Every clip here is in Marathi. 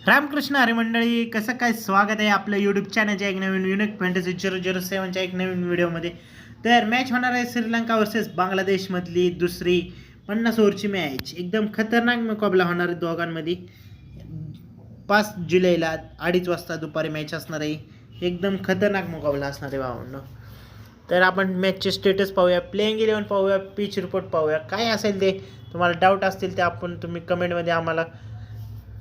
रामकृष्ण हरी मंडळी, कसं काय स्वागत आहे आपलं यूट्यूब चॅनलच्या एक नवीन युनिक फॅन्टसी 007च्या एक नवीन व्हिडिओमध्ये. तर मॅच होणार आहे श्रीलंका वर्सेस बांगलादेशमधली दुसरी 50 ओव्हरची मॅच. एकदम खतरनाक मुकाबला होणार आहे दोघांमध्ये. 5 जुलैला 2:30 वाजता दुपारी मॅच असणार आहे. एकदम खतरनाक मुकाबला असणार आहे भावांनो. तर आपण मॅचचे स्टेटस पाहूया, प्लेइंग 11 पाहूया, पिच रिपोर्ट पाहूया. काय असेल ते तुम्हाला डाऊट असतील ते तुम्ही कमेंटमध्ये आम्हाला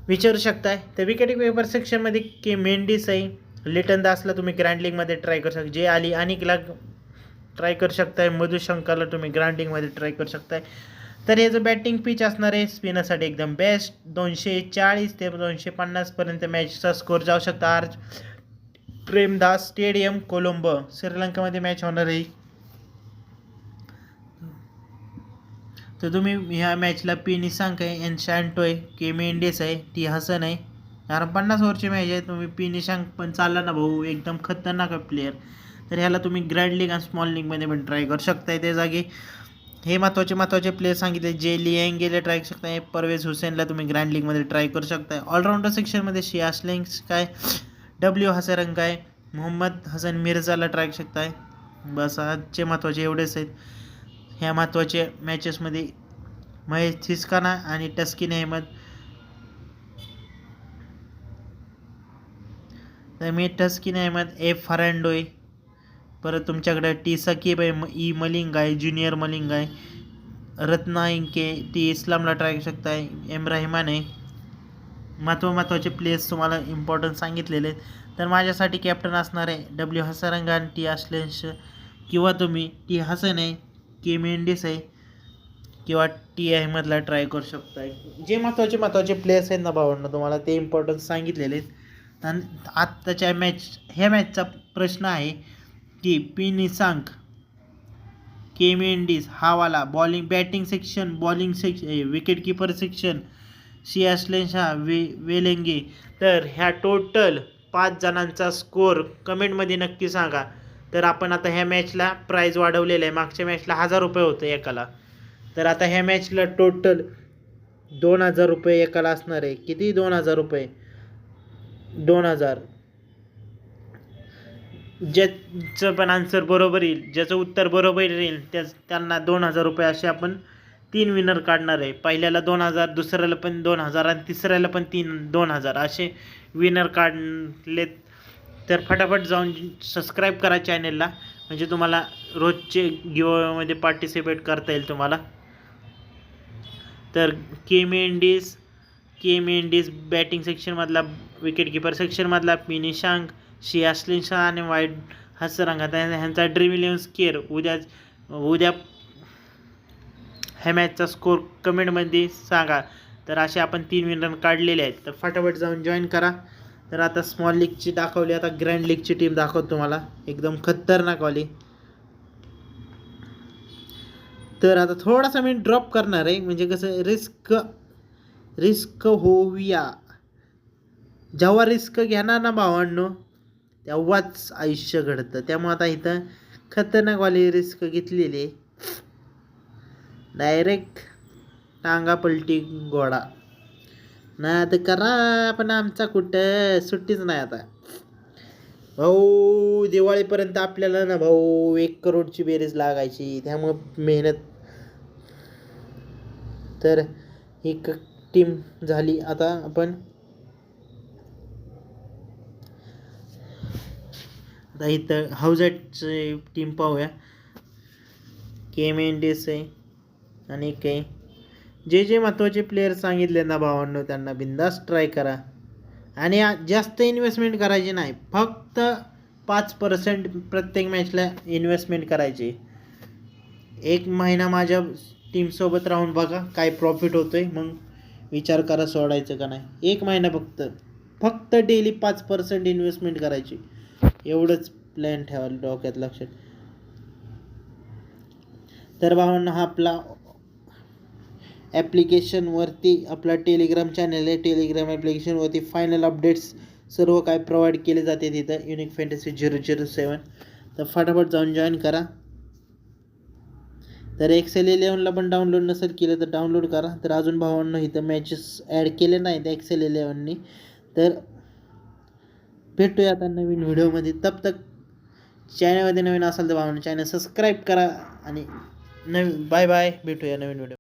विचारू शकताय. तर विकेट पेपर सेक्शनमध्ये के मेंडिस आहे, लिटन दासला तुम्ही ग्रँड लीगमध्ये ट्राय करू शकता, जे आली अनिकला ट्राय करू शकताय, मधुशंकाला तुम्ही ग्रँड लीगमध्ये ट्राय करू शकताय. तर हे जो बॅटिंग पिच असणार आहे स्पिनरसाठी एकदम बेस्ट. 240 ते 250 पर्यंत मॅचचा स्कोर जाऊ शकता. आर प्रेमदास स्टेडियम कोलंबो श्रीलंकामध्ये मॅच होणार आहे. तर तुम्ही ह्या मॅचला पी निशांक आहे, एन शँटो आहे, के मेंडेस आहे, टी हसन आहे. कारण 50 ओव्हरची मॅच आहे. तुम्ही पी निशांक पण चालला ना भाऊ, एकदम खतरनाक प्लेअर. तर ह्याला तुम्ही ग्रँड लीग आणि स्मॉल लीगमध्ये पण ट्राय करू शकताय. त्या जागी हे महत्त्वाचे प्लेयर सांगितले, जे लिएंग गेले ट्राय करू शकताय. परवेज हुसेनला तुम्ही ग्रँड लीगमध्ये ट्राय करू शकताय. ऑलराऊंडर सेक्शनमध्ये शिया स्लिंग्स काय, डब्ल्यू हसरंग काय, मोहम्मद हसन मिर्झाला ट्राय करू शकताय. बस आजचे महत्त्वाचे एवढेच आहेत. ह्या महत्त्वाच्या मॅचेसमध्ये महेश थिस्काना आणि टस्किन अहमद. तर मी टस्किन अहमद, ए फर्नांडो, परत तुमच्याकडे टी सकीब आहे, ई मलिंग आहे, ज्युनियर मलिंग आहे, रत्ना इंके, टी इस्लामला ट्राय करू शकताय. एम रहमान आहे. महत्त्वाचे प्लेयर्स तुम्हाला इम्पॉर्टंट सांगितलेले आहेत. तर माझ्यासाठी कॅप्टन असणार आहे डब्ल्यू हसरंग आणि टी आश्लेश, किंवा तुम्ही टी हसन आहे, के मेंडिस आहे, किंवा टी अहमदला ट्राय करू शकताय. जे महत्त्वाचे प्लेयर्स आहेत ना भावांना, तुम्हाला ते इम्पॉर्टन्स सांगितलेले आहेत. आणि आत्ताच्या ह्या मॅचचा प्रश्न आहे की पी निशांक, के मेंडिस हा वाला bowling batting section, bowling section, wicket keeper section शिया श्लेन्शा, वेलेंगे. तर ह्या टोटल 5 जणांचा स्कोर कमेंटमध्ये नक्की सांगा. तर आपण आता ह्या मॅचला प्राईज वाढवलेलं आहे. मागच्या मॅचला 1000 रुपये होतं एकाला. तर आता ह्या मॅचला टोटल 2000 रुपये एकाला असणार आहे. किती? 2000 रुपये. 2000. ज्याचं पण आन्सर बरोबर येईल, ज्याचं उत्तर बरोबर येईल त्यांना 2000 रुपये असे आपण 3 विनर काढणार आहे. पहिल्याला 2000, दुसऱ्याला पण 2000 आणि तिसऱ्याला पण 2000 असे विनर काढलेत. तर फटाफट जाऊन सबस्क्राईब करा चॅनेलला, म्हणजे तुम्हाला रोजचे गिव्हअवेमध्ये पार्टिसिपेट करता येईल तुम्हाला. तर के मेंडिस बॅटिंग सेक्शनमधला, विकेट किपर सेक्शनमधला पी निशांक, शिया श्लिन्शा आणि वाईट हसरंग. ह्यांचा ड्रीम 11 स्केअर उद्या ह्या मॅचचा स्कोर कमेंटमध्ये सांगा. तर असे आपण 3 विनर काढलेले आहेत. तर फटाफट जाऊन जॉईन करा. तर आता स्मॉल लीगची दाखवली, आता ग्रँड लीगची टीम दाखवतो तुम्हाला, एकदम खतरनाकवाली. तर आता थोडासा मी ड्रॉप करणार आहे, म्हणजे कसं रिस्क होऊया. जेव्हा रिस्क घेणार ना भावांनो, तेव्हाच आयुष्य घडतं. त्यामुळे आता इथं खतरनाकवाली रिस्क घेतलेली आहे. डायरेक्ट टांगा पलटी घोडा. ना तर करा, पण आमचा कुठं सुट्टीच नाही आता भाऊ. दिवाळीपर्यंत आपल्याला ना भाऊ 1 करोडची बेरीज लागायची, त्यामुळं मेहनत. तर ही टीम झाली. आता आपण आता इथं हाऊजची टीम पाहूया. के मेंडिस आहे आणि काही जे महत्त्वाचे प्लेयर सांगितले ना भावांनो, त्यांना बिंदास ट्राय करा. आणि जास्त इन्व्हेस्टमेंट करायची नाही, फक्त 5% प्रत्येक मॅचला इन्व्हेस्टमेंट करायची. 1 महिना माझ्या टीमसोबत राहून बघा काय प्रॉफिट होतो आहे, मग विचार करा सोडायचं का नाही. 1 महिना फक्त डेली 5% इन्व्हेस्टमेंट करायची. एवढंच प्लॅन ठेवायला डोक्यात, लक्षात. तर भावांना हा आपला ॲप्लिकेशनवरती आपला टेलिग्राम चॅनल आहे. टेलिग्राम ॲप्लिकेशनवरती फायनल अपडेट्स सर्व काय प्रोव्हाइड केले जाते तिथं, युनिक फॅन्टसी 007. तर फटाफट जाऊन जॉईन करा. तर एक्सेल 11ला पण डाउनलोड नसेल केलं तर डाउनलोड करा. तर अजून भावांना इथं मॅचेस ॲड केले नाहीत एक्सेल 11नी, तर भेटूया आता नवीन व्हिडिओमध्ये. तब तक चॅनलमध्ये नवीन असाल तर भावना चॅनल सबस्क्राईब करा आणि बाय बाय. भेटूया नवीन व्हिडिओ.